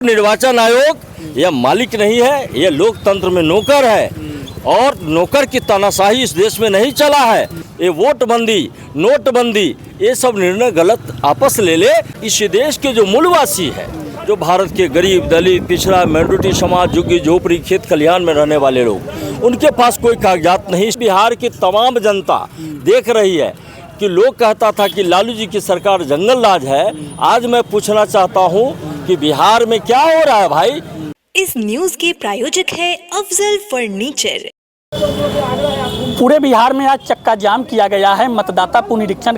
निर्वाचन आयोग यह मालिक नहीं है, यह लोकतंत्र में नौकर है और नौकर की तानाशाही इस देश में नहीं चला है। ये वोटबंदी, नोटबंदी, ये सब निर्णय गलत आपस ले ले। इस देश के जो मूलवासी है, जो भारत के गरीब, दलित, पिछड़ा, माइनॉरिटी समाज, झुग्गी झोपड़ी, खेत खलिहान में रहने वाले लोग, उनके पास कोई कागजात नहीं। बिहार की तमाम जनता देख रही है कि लोग कहता था कि लालू जी की सरकार जंगल राज है। आज मैं पूछना चाहता हूं कि बिहार में क्या हो रहा है भाई। इस न्यूज के प्रायोजक है अफजल फर्नीचर। पूरे बिहार में आज चक्का जाम किया गया है। मतदाता पुनरीक्षण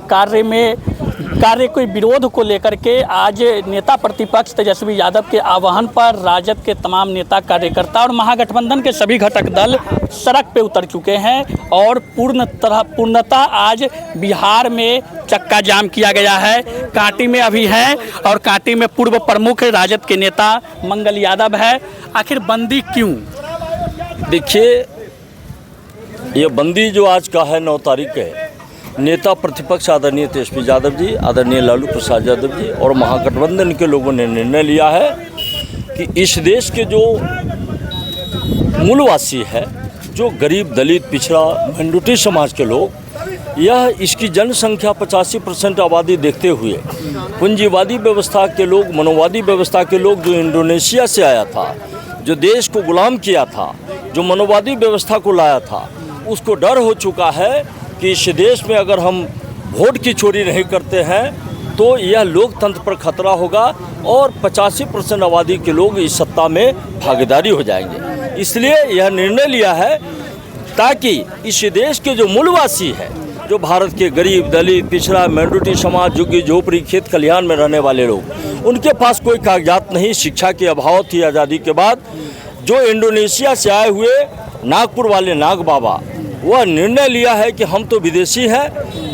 कार्य के विरोध को लेकर के आज नेता प्रतिपक्ष तेजस्वी यादव के आह्वान पर राजद के तमाम नेता, कार्यकर्ता और महागठबंधन के सभी घटक दल सड़क पे उतर चुके हैं और पूर्णतः आज बिहार में चक्का जाम किया गया है। कांटी में अभी हैं और कांटी में पूर्व प्रमुख राजद के नेता मंगल यादव है। आखिर बंदी क्यों? देखिए, ये बंदी जो आज का है 9 तारीख है, नेता प्रतिपक्ष आदरणीय तेजस्वी यादव जी, आदरणीय लालू प्रसाद यादव जी और महागठबंधन के लोगों ने निर्णय लिया है कि इस देश के जो मूलवासी है, जो गरीब, दलित, पिछड़ा, माइनॉरिटी समाज के लोग, यह इसकी जनसंख्या 85% आबादी देखते हुए पूंजीवादी व्यवस्था के लोग, मनोवादी व्यवस्था के लोग, जो इंडोनेशिया से आया था, जो देश को गुलाम किया था, जो मनोवादी व्यवस्था को लाया था, उसको डर हो चुका है कि इस देश में अगर हम वोट की चोरी नहीं करते हैं तो यह लोकतंत्र पर खतरा होगा और 85% आबादी के लोग इस सत्ता में भागीदारी हो जाएंगे। इसलिए यह निर्णय लिया है ताकि इस देश के जो मूलवासी है, जो भारत के गरीब, दलित, पिछड़ा, माइनॉरिटी समाज, झुग्गी झोपड़ी, खेत खलिहान में रहने वाले लोग, उनके पास कोई कागजात नहीं। शिक्षा के अभाव थी आज़ादी के बाद। जो इंडोनेशिया से आए हुए नागपुर वाले नाग बाबा, वह निर्णय लिया है कि हम तो विदेशी हैं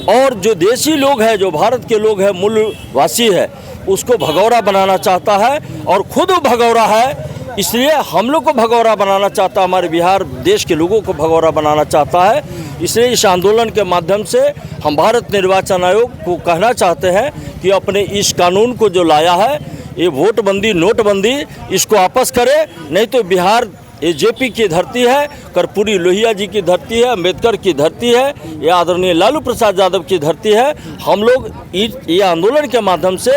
और जो देसी लोग हैं, जो भारत के लोग हैं, मूलवासी है, उसको भगौरा बनाना चाहता है और खुद भगौरा है। इसलिए हम लोग को भगौरा बनाना चाहता है, हमारे बिहार देश के लोगों को भगौरा बनाना चाहता है। इसलिए इस आंदोलन के माध्यम से हम भारत निर्वाचन आयोग को कहना चाहते हैं कि अपने इस कानून को जो लाया है, ये वोटबंदी, नोटबंदी, इसको वापस करे। नहीं तो बिहार ये जेपी की धरती है, कर्पूरी लोहिया जी की धरती है, अम्बेडकर की धरती है, ये आदरणीय लालू प्रसाद यादव की धरती है। हम लोग ये आंदोलन के माध्यम से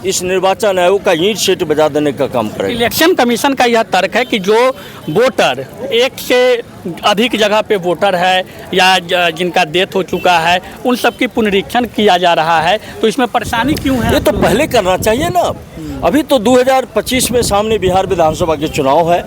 इस निर्वाचन आयोग का ईंट सीट बजा देने का काम करेंगे। इलेक्शन कमीशन का यह तर्क है कि जो वोटर एक से अधिक जगह पे वोटर है या जिनका डेथ हो चुका है, उन सबकी पुनरीक्षण किया जा रहा है, तो इसमें परेशानी क्यों है? ये तो पहले करना चाहिए ना। अभी तो 2025 में सामने बिहार विधानसभा के चुनाव है।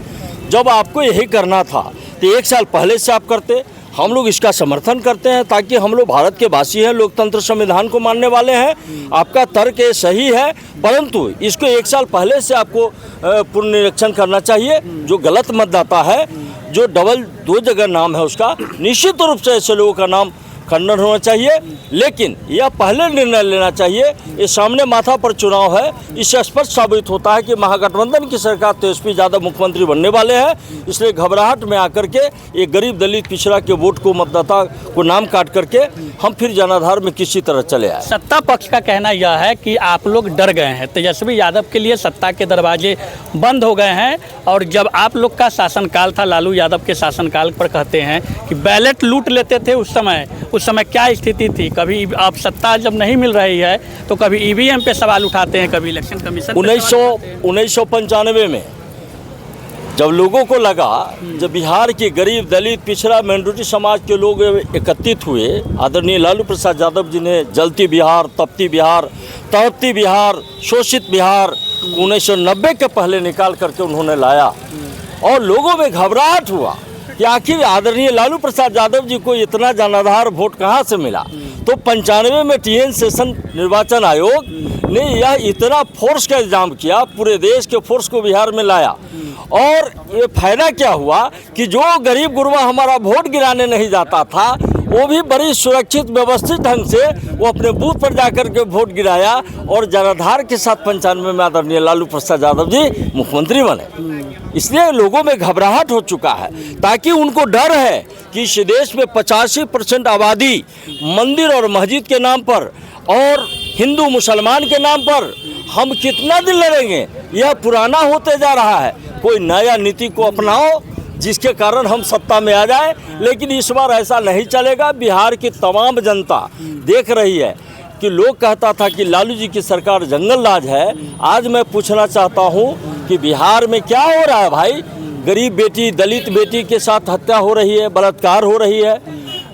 जब आपको यही करना था तो 1 साल पहले से आप करते। हम लोग इसका समर्थन करते हैं ताकि हम लोग भारत के वासी हैं, लोकतंत्र संविधान को मानने वाले हैं। आपका तर्क ये सही है, परंतु इसको 1 साल पहले से आपको पुनरीक्षण करना चाहिए। जो गलत मतदाता है, जो डबल 2 जगह नाम है उसका, निश्चित रूप से ऐसे लोगों का नाम खंडन होना चाहिए। लेकिन यह पहले निर्णय लेना चाहिए। ये सामने माथा पर चुनाव है, इससे स्पष्ट साबित होता है कि महागठबंधन की सरकार तेजस्वी यादव मुख्यमंत्री बनने वाले हैं। इसलिए घबराहट में आकर के ये गरीब, दलित, पिछड़ा के वोट को, मतदाता को नाम काट करके हम फिर जनाधार में किसी तरह चले आए। सत्ता पक्ष का कहना यह है कि आप लोग डर गए हैं, तेजस्वी यादव के लिए सत्ता के दरवाजे बंद हो गए हैं। और जब आप लोग का शासनकाल था, लालू यादव के शासनकाल पर कहते हैं कि बैलेट लूट लेते थे, उस समय क्या स्थिति थी? कभी आप सत्ता जब नहीं मिल रही है तो कभी ईवीएम पे सवाल उठाते हैं, कभी इलेक्शन कमीशन। 1995 में जब लोगों को लगा, जब बिहार के गरीब, दलित, पिछड़ा, माइनॉरिटी समाज के लोग एकत्रित हुए, आदरणीय लालू प्रसाद यादव जी ने जलती बिहार, तपती बिहार, तड़पती बिहार, शोषित बिहार 1990 के पहले निकाल करके उन्होंने लाया और लोगों में घबराहट हुआ कि आखिर आदरणीय लालू प्रसाद यादव जी को इतना जनाधार वोट कहाँ से मिला। तो 95 में TN सेशन निर्वाचन आयोग ने यह इतना फोर्स का इंतजाम किया, पूरे देश के फोर्स को बिहार में लाया और ये फायदा क्या हुआ कि जो गरीब गुरबा हमारा वोट गिराने नहीं जाता था, वो भी बड़ी सुरक्षित, व्यवस्थित ढंग से वो अपने बूथ पर जाकर के वोट गिराया और जनाधार के साथ 95 में आदरणीय लालू प्रसाद यादव जी मुख्यमंत्री बने। इसलिए लोगों में घबराहट हो चुका है, ताकि उनको डर है कि इस देश में 85% आबादी मंदिर और मस्जिद के नाम पर और हिंदू मुसलमान के नाम पर हम कितना दिन लड़ेंगे? यह पुराना होते जा रहा है। कोई नया नीति को अपनाओ जिसके कारण हम सत्ता में आ जाए, लेकिन इस बार ऐसा नहीं चलेगा। बिहार की तमाम जनता देख रही है कि लोग कहता था कि लालू जी की सरकार जंगल राज है। आज मैं पूछना चाहता हूं कि बिहार में क्या हो रहा है भाई? गरीब बेटी, दलित बेटी के साथ हत्या हो रही है, बलात्कार हो रही है।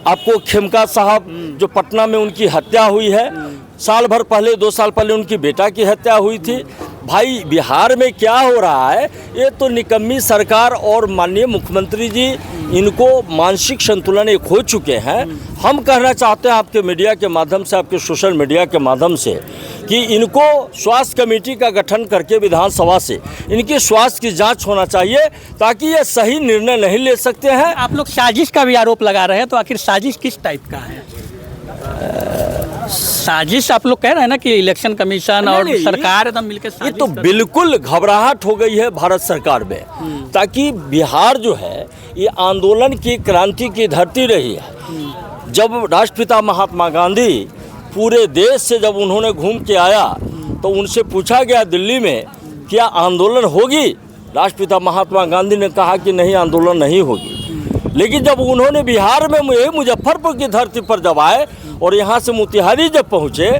आपको खेमका साहब जो पटना में उनकी हत्या हुई है, साल भर पहले, 2 साल पहले उनकी बेटा की हत्या हुई थी। भाई बिहार में क्या हो रहा है? ये तो निकम्मी सरकार और माननीय मुख्यमंत्री जी इनको मानसिक संतुलन एक खो चुके हैं। हम कहना चाहते हैं आपके मीडिया के माध्यम से, आपके सोशल मीडिया के माध्यम से, कि इनको स्वास्थ्य कमेटी का गठन करके विधानसभा से इनकी स्वास्थ्य की जांच होना चाहिए, ताकि ये सही निर्णय नहीं ले सकते हैं। आप लोग साजिश का भी आरोप लगा रहे हैं, तो आखिर साजिश किस टाइप का है? साजिश आप लोग कह रहे हैं ना कि इलेक्शन कमीशन और सरकार एकदम मिलकर, ये तो बिल्कुल घबराहट हो गई है भारत सरकार में, ताकि बिहार जो है ये आंदोलन की, क्रांति की धरती रही है। जब राष्ट्रपिता महात्मा गांधी पूरे देश से जब उन्होंने घूम के आया तो उनसे पूछा गया दिल्ली में, क्या आंदोलन होगी? राष्ट्रपिता महात्मा गांधी ने कहा कि नहीं, आंदोलन नहीं होगी। लेकिन जब उन्होंने बिहार में मुजफ्फरपुर की धरती पर जब आए और यहाँ से मोतिहारी जब पहुँचे,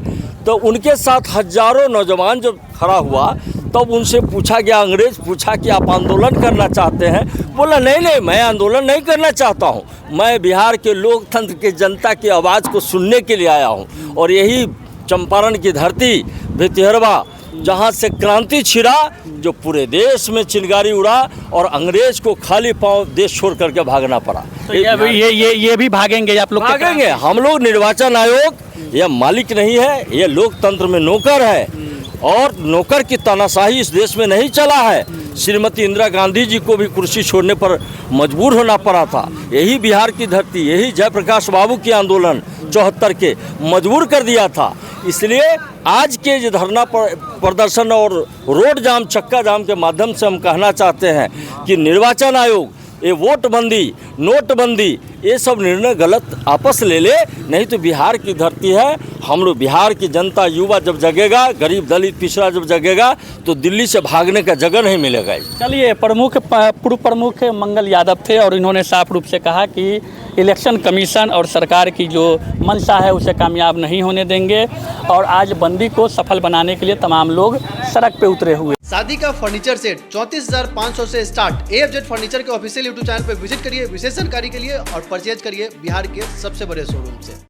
तो उनके साथ हजारों नौजवान जब खड़ा हुआ, तब उनसे पूछा गया, अंग्रेज पूछा कि आप आंदोलन करना चाहते हैं? बोला नहीं, मैं आंदोलन नहीं करना चाहता हूँ, मैं बिहार के लोकतंत्र की जनता की आवाज़ को सुनने के लिए आया हूँ। और यही चंपारण की धरती, भितिहरवा, जहाँ से क्रांति छिड़ा, जो पूरे देश में चिंगारी उड़ा और अंग्रेज को खाली पांव देश छोड़ करके भागना पड़ा। तो ये भी भागेंगे आप लोग? भागेंगे। हम लोग निर्वाचन आयोग यह मालिक नहीं है, यह लोकतंत्र में नौकर है, और नौकर की तानाशाही इस देश में नहीं चला है। श्रीमती इंदिरा गांधी जी को भी कुर्सी छोड़ने पर मजबूर होना पड़ा था। यही बिहार की धरती, यही जयप्रकाश बाबू की आंदोलन 74 के मजबूर कर दिया था। इसलिए आज के जो धरना प्रदर्शन और रोड जाम, चक्का जाम के माध्यम से हम कहना चाहते हैं कि निर्वाचन आयोग ये वोटबंदी, नोटबंदी, ये सब निर्णय गलत आपस ले ले, नहीं तो बिहार की धरती है। हम लोग, बिहार की जनता, युवा जब जगेगा, गरीब दलित पिछड़ा जब जगेगा, तो दिल्ली से भागने का जगह नहीं मिलेगा। चलिए, पूर्व प्रमुख मंगल यादव थे और इन्होंने साफ रूप से कहा कि इलेक्शन कमीशन और सरकार की जो मंशा है उसे कामयाब नहीं होने देंगे, और आज बंदी को सफल बनाने के लिए तमाम लोग सड़क पे उतरे हुए। शादी का फर्नीचर सेट 34,500 से स्टार्ट। AFZ फर्नीचर के ऑफिशियल YouTube चैनल पर विजिट करिए विशेष जानकारी के लिए और परचेज करिए बिहार के सबसे बड़े शोरूम से।